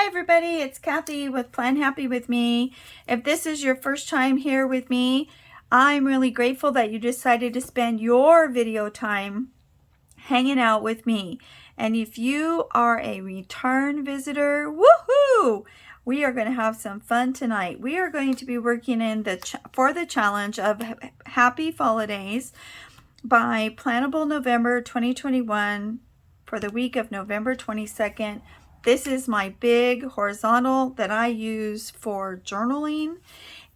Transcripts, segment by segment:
Hi everybody, it's Kathy with Plan Happy with Me. If this is your first time here with me, I'm really grateful that you decided to spend your video time hanging out with me. And if you are a return visitor, woohoo! We are going to have some fun tonight. We are going to be working in for the challenge of Happy Holidays by Plannable November 2021 for the week of November 22nd. This is my big horizontal that I use for journaling,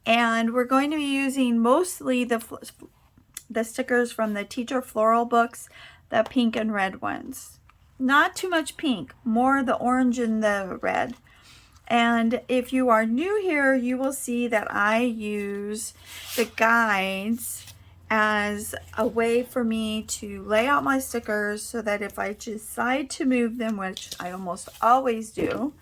and we're going to be using mostly the stickers from the Teacher Floral books, the pink and red ones. Not too much pink, more the orange and the red. And if you are new here, you will see that I use the guides as a way for me to lay out my stickers so that if I decide to move them, which I almost always do,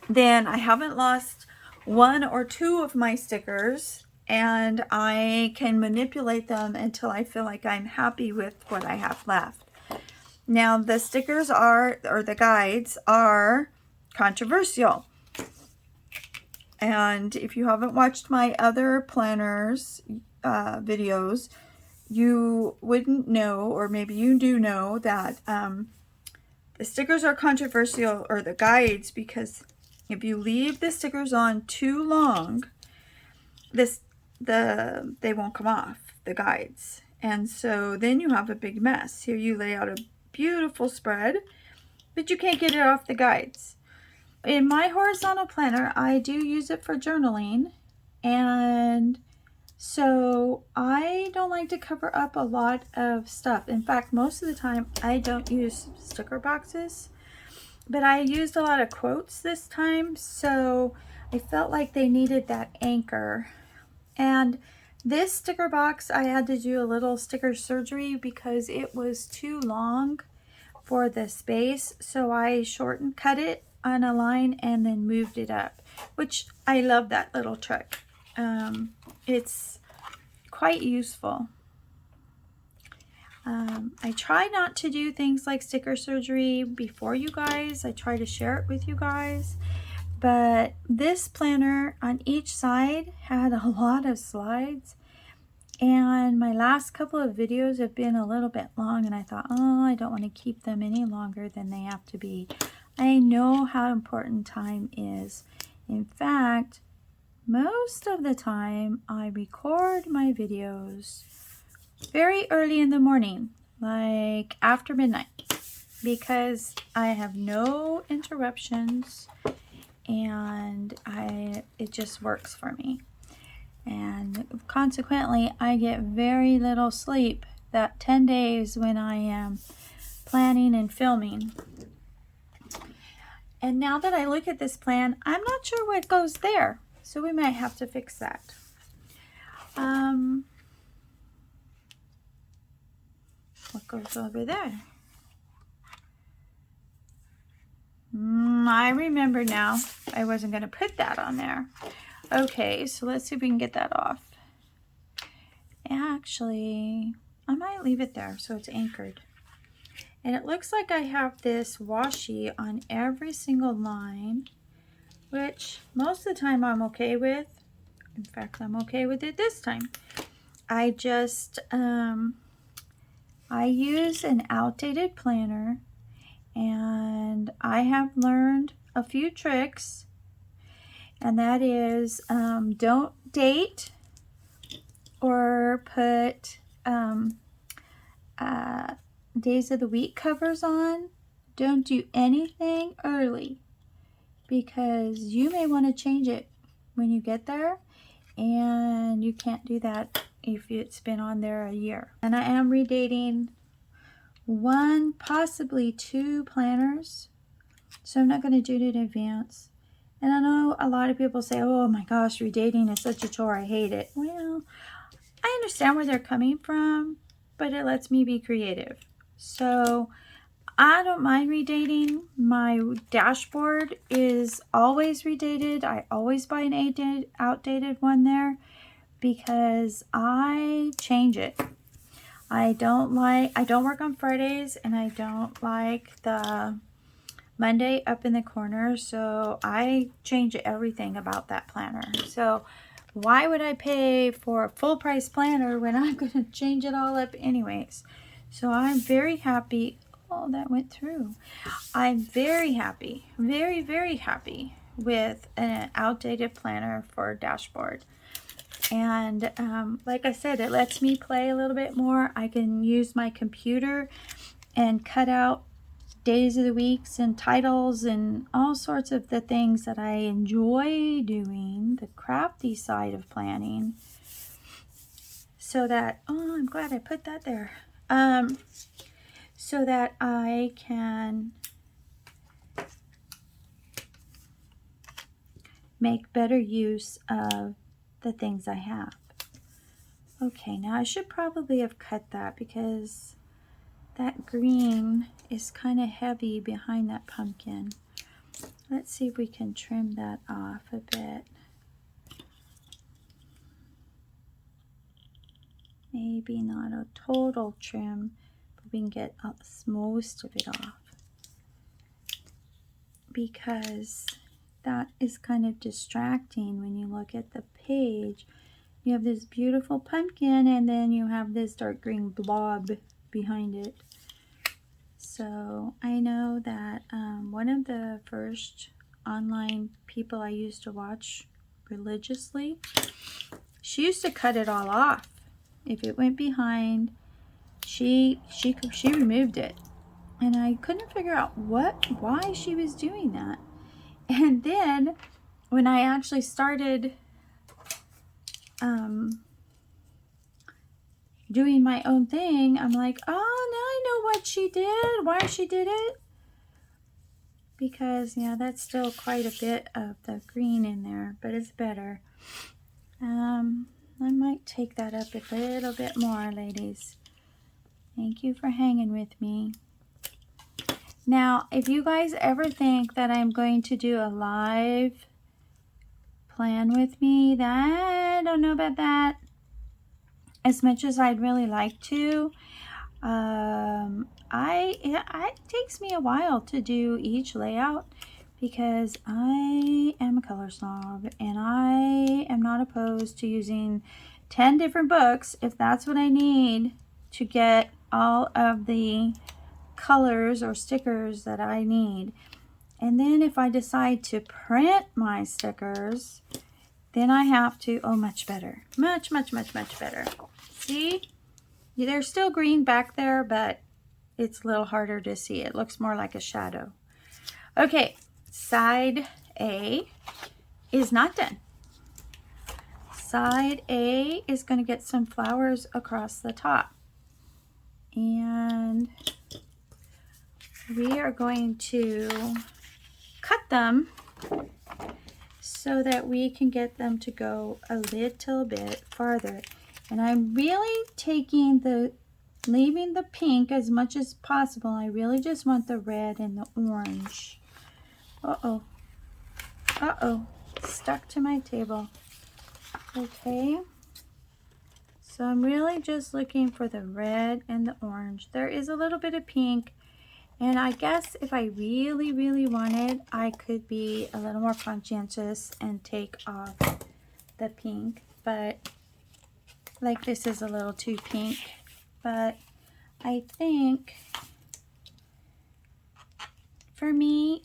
then I haven't lost one or two of my stickers and I can manipulate them until I feel like I'm happy with what I have left. Now the stickers are, or the guides are, controversial. And if you haven't watched my other planners videos, you wouldn't know, or maybe you do know, that the stickers are controversial, or the guides, because if you leave the stickers on too long, they won't come off, the guides. And so then you have a big mess. Here you lay out a beautiful spread, but you can't get it off the guides. In my horizontal planner, I do use it for journaling, and so I don't like to cover up a lot of stuff. In fact, most of the time I don't use sticker boxes, but I used a lot of quotes this time, so I felt like they needed that anchor. And this sticker box, I had to do a little sticker surgery because it was too long for the space, so I cut it on a line and then moved it up, which I love that little trick. It's quite useful. I try not to do things like sticker surgery before you guys. I try to share it with you guys, but this planner on each side had a lot of slides, and my last couple of videos have been a little bit long, and I thought, oh, I don't want to keep them any longer than they have to be. I know how important time is. In fact, most of the time I record my videos very early in the morning, like after midnight, because I have no interruptions and it just works for me. And consequently, I get very little sleep that 10 days when I am planning and filming. And now that I look at this plan, I'm not sure what goes there, so we might have to fix that. What goes over there? I remember now. I wasn't going to put that on there. Okay, so let's see if we can get that off. Actually, I might leave it there so it's anchored. And it looks like I have this washi on every single line, which most of the time I'm okay with. In fact, I'm okay with it this time. I just, I use an outdated planner, and I have learned a few tricks, and that is don't date or put days of the week covers on. Don't do anything early, because you may want to change it when you get there, and you can't do that if it's been on there a year. And I am redating one, possibly two planners, so I'm not going to do it in advance. And I know a lot of people say, oh my gosh, redating is such a chore, I hate it. Well, I understand where they're coming from, but it lets me be creative. So I don't mind redating. My dashboard is always redated. I always buy an outdated one there because I change it. I don't work on Fridays, and I don't like the Monday up in the corner, so I change everything about that planner. So why would I pay for a full price planner when I'm going to change it all up anyways? So I'm very happy. Oh, that went through. I'm very happy, very, very happy with an outdated planner for a dashboard. And like I said, it lets me play a little bit more. I can use my computer and cut out days of the weeks and titles and all sorts of the things that I enjoy doing, the crafty side of planning, so that, oh, I'm glad I put that there, so that I can make better use of the things I have. Okay, now I should probably have cut that because that green is kind of heavy behind that pumpkin. Let's see if we can trim that off a bit. Maybe not a total trim, but we can get most of it off. Because that is kind of distracting when you look at the page. You have this beautiful pumpkin and then you have this dark green blob behind it. So I know that one of the first online people I used to watch religiously, she used to cut it all off. If it went behind, she removed it. And I couldn't figure out why she was doing that. And then when I actually started doing my own thing, I'm like, oh, now I know what she did, why she did it. Because, yeah, that's still quite a bit of the green in there, but it's better. I might take that up a little bit more, ladies. Thank you for hanging with me. Now, if you guys ever think that I'm going to do a live plan with me, I don't know about that. As much as I'd really like to, it takes me a while to do each layout because I am a color snob and I am not opposed to using 10 different books if that's what I need to get all of the colors or stickers that I need. And then if I decide to print my stickers, then I have to, oh, much better. Much, much, much, much better. See? There's still green back there, but it's a little harder to see. It looks more like a shadow. Okay, side A is not done. Side A is going to get some flowers across the top. And we are going to cut them so that we can get them to go a little bit farther. And I'm really leaving the pink as much as possible. I really just want the red and the orange. Uh-oh. Uh-oh. Stuck to my table. Okay. So I'm really just looking for the red and the orange. There is a little bit of pink. And I guess if I really, really wanted, I could be a little more conscientious and take off the pink. But like this is a little too pink. But I think for me,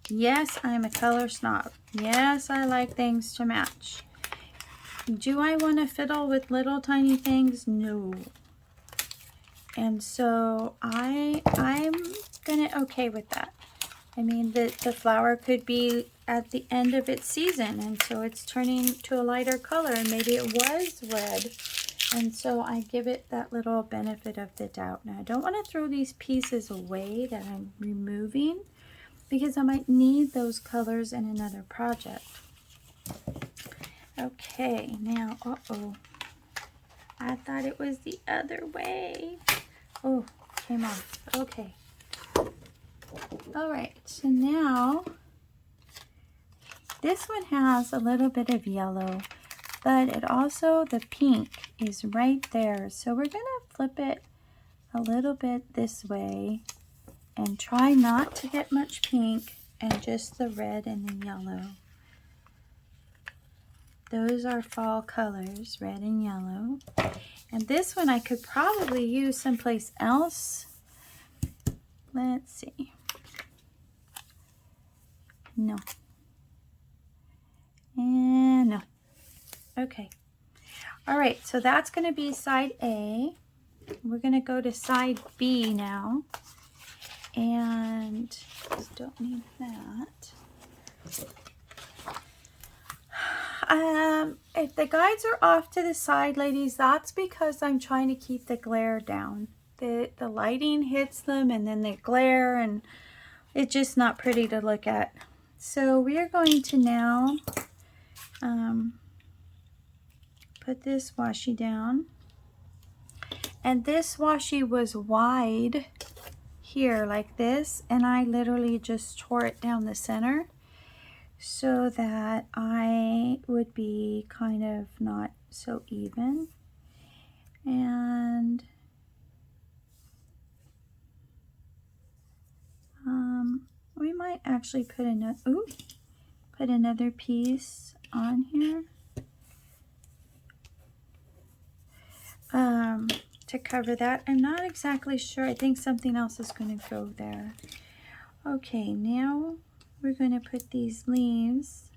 yes, I'm a color snob. Yes, I like things to match. Do I want to fiddle with little tiny things? No. And so I'm gonna okay with that. I mean, the flower could be at the end of its season, and so it's turning to a lighter color, and maybe it was red. And so I give it that little benefit of the doubt. Now, I don't want to throw these pieces away that I'm removing because I might need those colors in another project. Okay, now, uh-oh. I thought it was the other way. Oh, came off. Okay. All right, so now this one has a little bit of yellow, but it also, the pink is right there. So we're gonna flip it a little bit this way and try not to get much pink and just the red and the yellow. Those are fall colors, red and yellow. And this one I could probably use someplace else. Let's see. No. And no. Okay. All right, so that's going to be side A. We're going to go to side B now. And don't need that. If the guides are off to the side, ladies, that's because I'm trying to keep the glare down. The lighting hits them and then they glare, and it's just not pretty to look at. So we are going to now put this washi down. And this washi was wide here like this, and I literally just tore it down the center so that I would be kind of not so even. And we might actually put another piece on here to cover that. I'm not exactly sure. I think something else is going to go there. Okay, now we're going to put these leaves.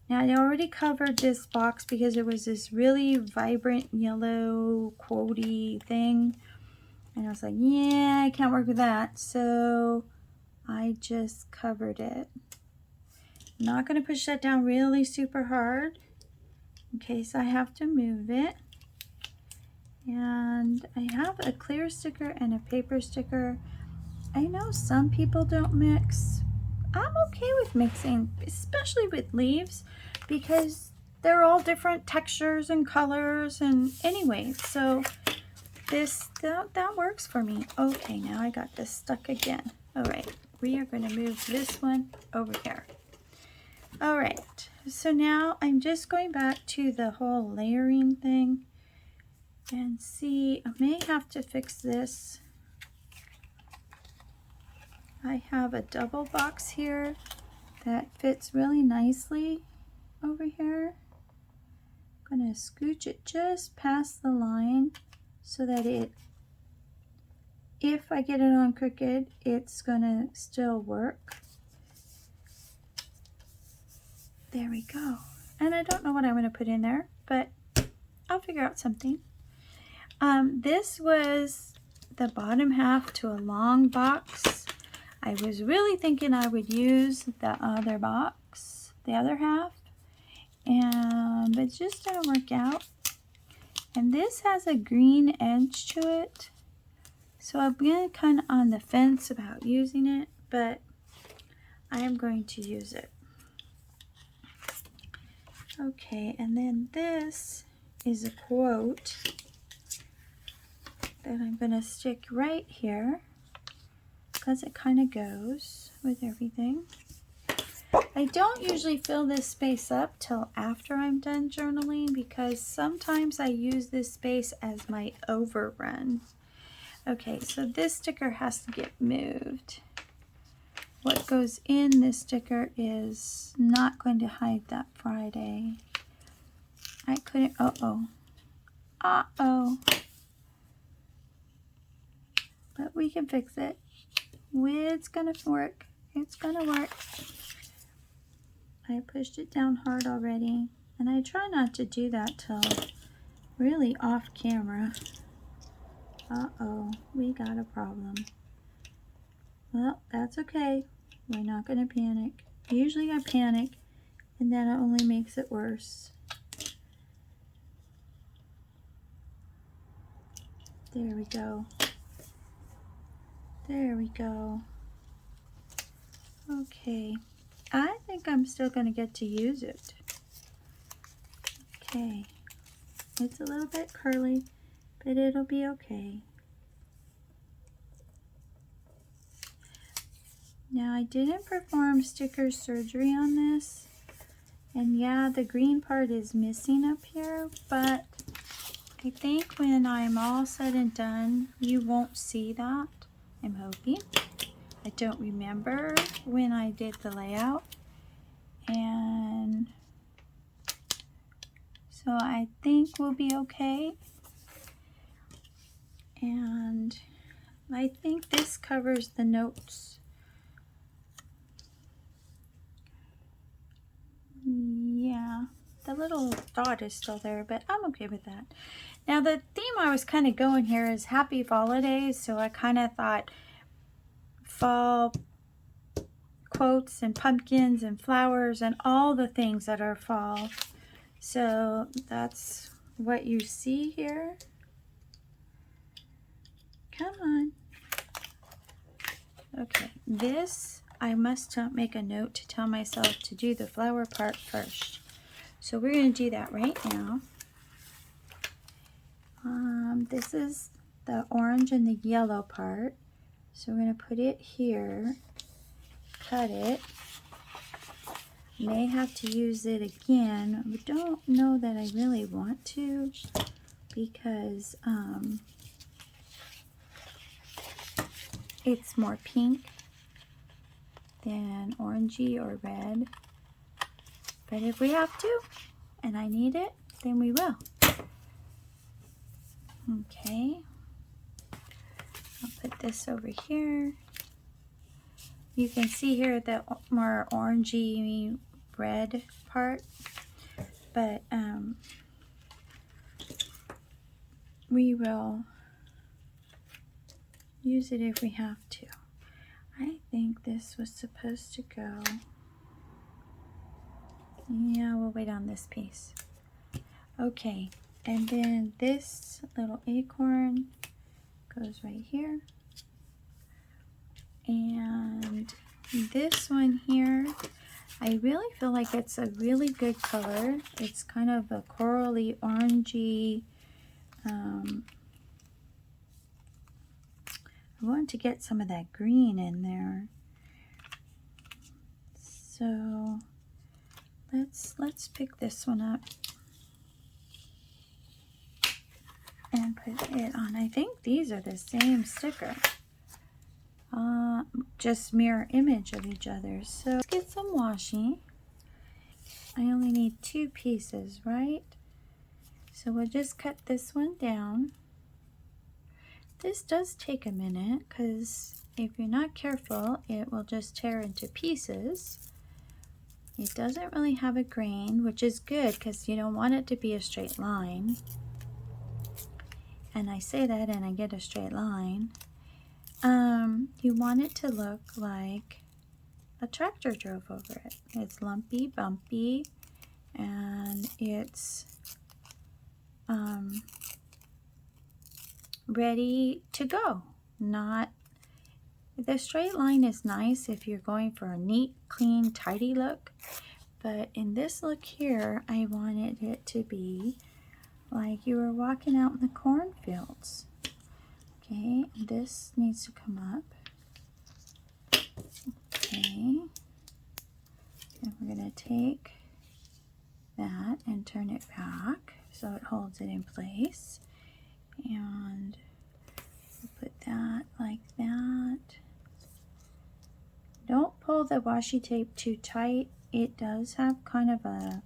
Now I already covered this box because it was this really vibrant yellow quotey thing. And I was like, yeah, I can't work with that. So I just covered it. I'm not going to push that down really super hard in case I have to move it. And I have a clear sticker and a paper sticker. I know some people don't mix. I'm okay with mixing, especially with leaves, because they're all different textures and colors, and anyway, so that works for me. Okay, now I got this stuck again. All right, we are going to move this one over here. All right, so now I'm just going back to the whole layering thing and see, I may have to fix this. I have a double box here that fits really nicely over here. I'm going to scooch it just past the line so that if I get it on crooked, it's going to still work. There we go. And I don't know what I'm going to put in there, but I'll figure out something. This was the bottom half to a long box. I was really thinking I would use the other box, the other half, but it just didn't work out. And this has a green edge to it, so I'm kind of on the fence about using it, but I am going to use it. Okay, and then this is a quote that I'm going to stick right here because it kind of goes with everything. I don't usually fill this space up till after I'm done journaling because sometimes I use this space as my overrun. Okay, so this sticker has to get moved. What goes in this sticker is not going to hide that Friday. I couldn't, uh-oh. But we can fix it. It's gonna work. It's gonna work. I pushed it down hard already, and I try not to do that till really off camera. Uh-oh, we got a problem. Well, that's okay. We're not gonna panic. Usually I panic, and then it only makes it worse. There we go. There we go. Okay. I think I'm still going to get to use it. Okay. It's a little bit curly, but it'll be okay. Now, I didn't perform sticker surgery on this. And yeah, the green part is missing up here, but I think when I'm all said and done, you won't see that. I'm hoping. I don't remember when I did the layout. And so I think we'll be okay. And I think this covers the notes. Yeah, the little dot is still there, but I'm okay with that. Now the theme I was kind of going here is happy holidays, so I kind of thought fall quotes and pumpkins and flowers and all the things that are fall. So that's what you see here. Come on. Okay, this I must make a note to tell myself to do the flower part first. So we're going to do that right now. This is the orange and the yellow part. So we're going to put it here, cut it. May have to use it again. I don't know that I really want to because it's more pink than orangey or red. But if we have to and I need it, then we will. Okay. I'll put this over here. You can see here the more orangey red part, but we will use it if we have to. I think this was supposed to go. Yeah, we'll wait on this piece. Okay, and then this little acorn goes right here. And this one here, I really feel like it's a really good color. It's kind of a corally orangey. I want to get some of that green in there. So let's pick this one up and put it on. I think these are the same sticker. Just mirror image of each other. So let's get some washi. I only need 2 pieces, right? So we'll just cut this one down. This does take a minute because if you're not careful, it will just tear into pieces. It doesn't really have a grain, which is good because you don't want it to be a straight line. And I say that and I get a straight line. You want it to look like a tractor drove over it. It's lumpy, bumpy, and it's ready to go. Not the straight line is nice if you're going for a neat, clean, tidy look, but in this look here, I wanted it to be like you were walking out in the cornfields. Okay, this needs to come up. Okay, and we're going to take that and turn it back so it holds it in place. And we'll put that like that. Don't pull the washi tape too tight. It does have kind of a,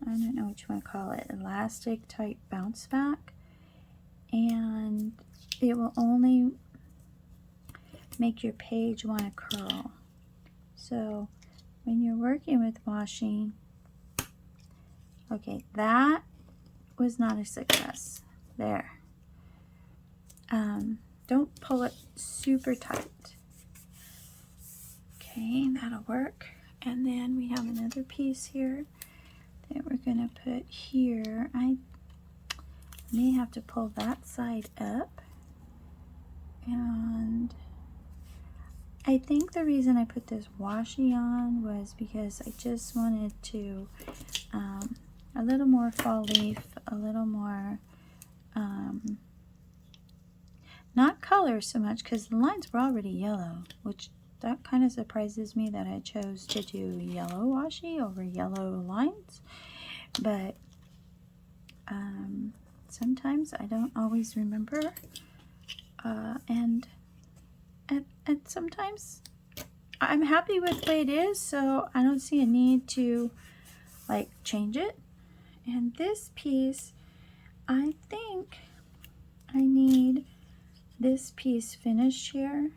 I don't know what you want to call it, elastic type bounce back. And it will only make your page want to curl. So when you're working with washi, okay, that was not a success. There. Don't pull it super tight. Okay, that'll work. And then we have another piece here that we're going to put here. I may have to pull that side up. And I think the reason I put this washi on was because I just wanted to a little more fall leaf, a little more not color so much because the lines were already yellow, which that kind of surprises me that I chose to do yellow washi over yellow lines. But sometimes I don't always remember, and sometimes. I'm happy with the way it is, so I don't see a need to like change it. And this piece, I think I need this piece finished here.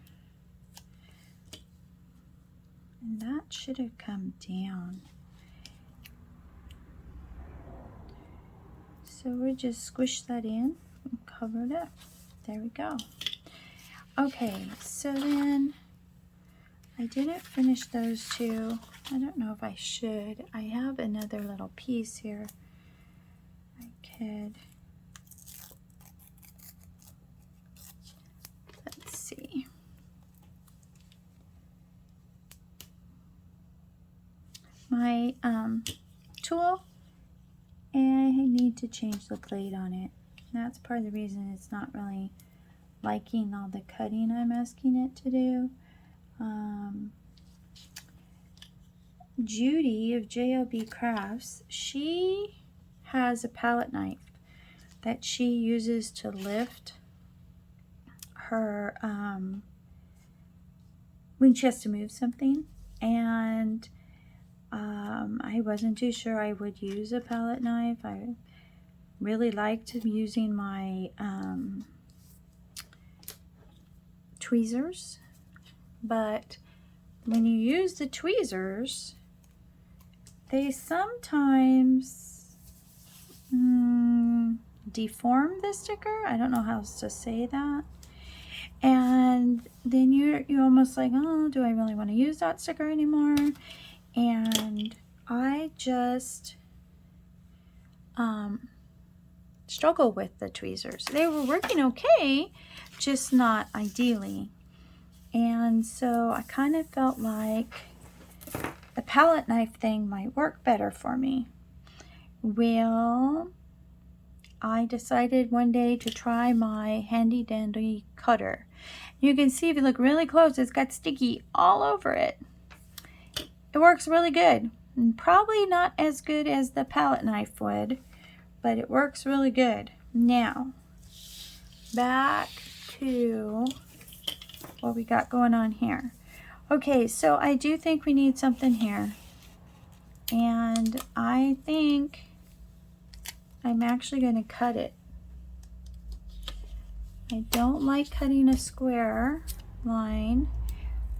And that should have come down. So we just squish that in and cover it up. There we go. Okay, so then I didn't finish those two. I don't know if I should. I have another little piece here. I could. Let's see. My tool, and I need to change the blade on it. That's part of the reason it's not really liking all the cutting I'm asking it to do. Judy of JLB Crafts, she has a palette knife that she uses to lift her when she has to move something, and I wasn't too sure I would use a palette knife. I really liked using my tweezers, but when you use the tweezers, they sometimes deform the sticker. I don't know how else to say that. And then you're almost like, oh, do I really want to use that sticker anymore? And I just struggle with the tweezers. They were working okay, just not ideally. And so I kind of felt like the palette knife thing might work better for me. Well, I decided one day to try my handy dandy cutter. You can see if you look really close, it's got sticky all over it. It works really good. And probably not as good as the palette knife would, but it works really good. Now, back to what we got going on here. Okay, so I do think we need something here. And I think I'm actually going to cut it. I don't like cutting a square line,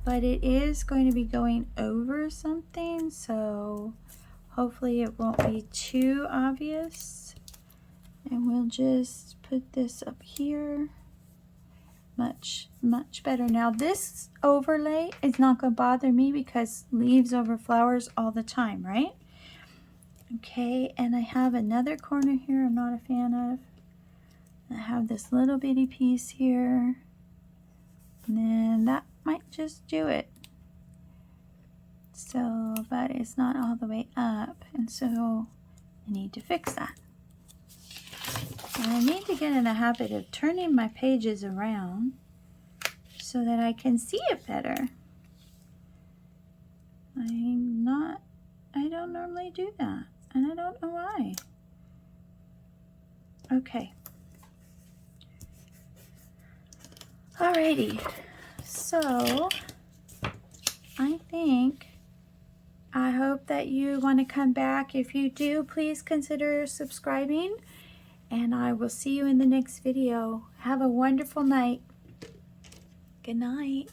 but it is going to be going over something, so hopefully it won't be too obvious. And we'll just put this up here. Much better. Now this overlay is not going to bother me because leaves over flowers all the time, right? Okay, and I have another corner here I'm not a fan of. I have this little bitty piece here, and then that might just do it. So, but it's not all the way up, and so I need to fix that. And I need to get in the habit of turning my pages around so that I can see it better. I don't normally do that, and I don't know why. Okay. Alrighty, so I hope that you want to come back. If you do, please consider subscribing, and I will see you in the next video. Have a wonderful night. Good night.